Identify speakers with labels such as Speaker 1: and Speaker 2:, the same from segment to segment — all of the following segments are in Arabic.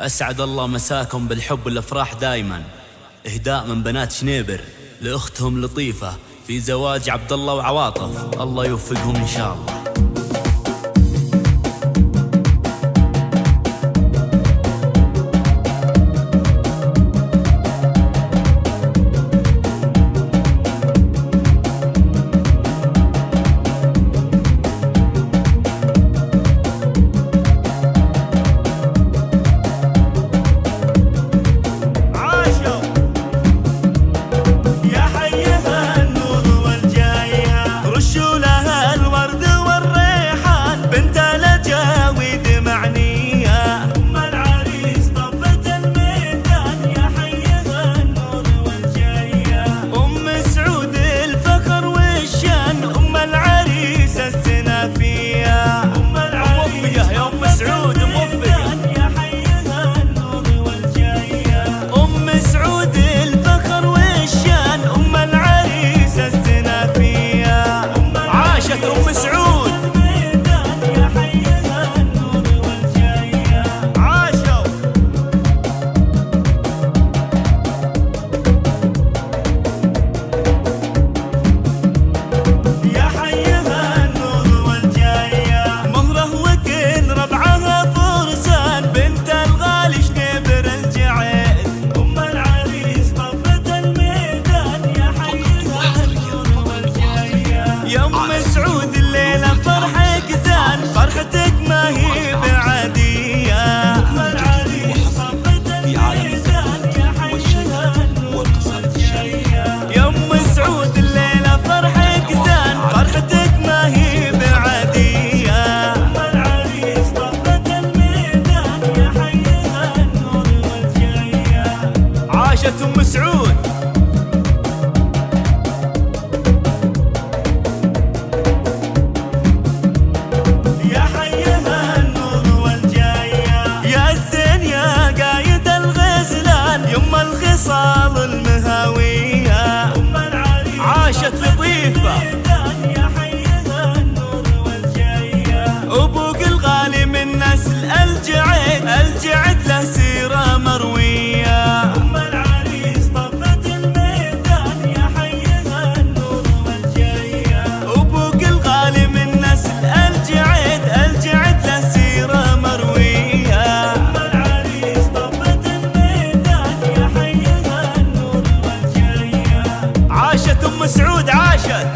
Speaker 1: أسعد الله مساكم بالحب والأفراح دايما. إهداء من بنات شنيبر لأختهم لطيفة في زواج عبد الله وعواطف، الله يوفقهم إن شاء الله.
Speaker 2: أم سعود يا حيها النور والجاية، يا الزين يا قايد الغزلان، يما الخصال المهاوية، أم العريس عاشت لطيفة يا حيها النور والجاية، أبوك الغالي من نسل الجعد له سيرة مروية، أم سعود عاشت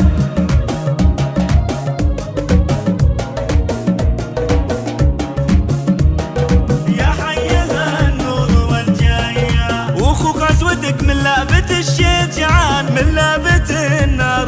Speaker 2: يا حيها النور والجاية، وأخوك أسودك من لعبة الشجعان، من لعبة النار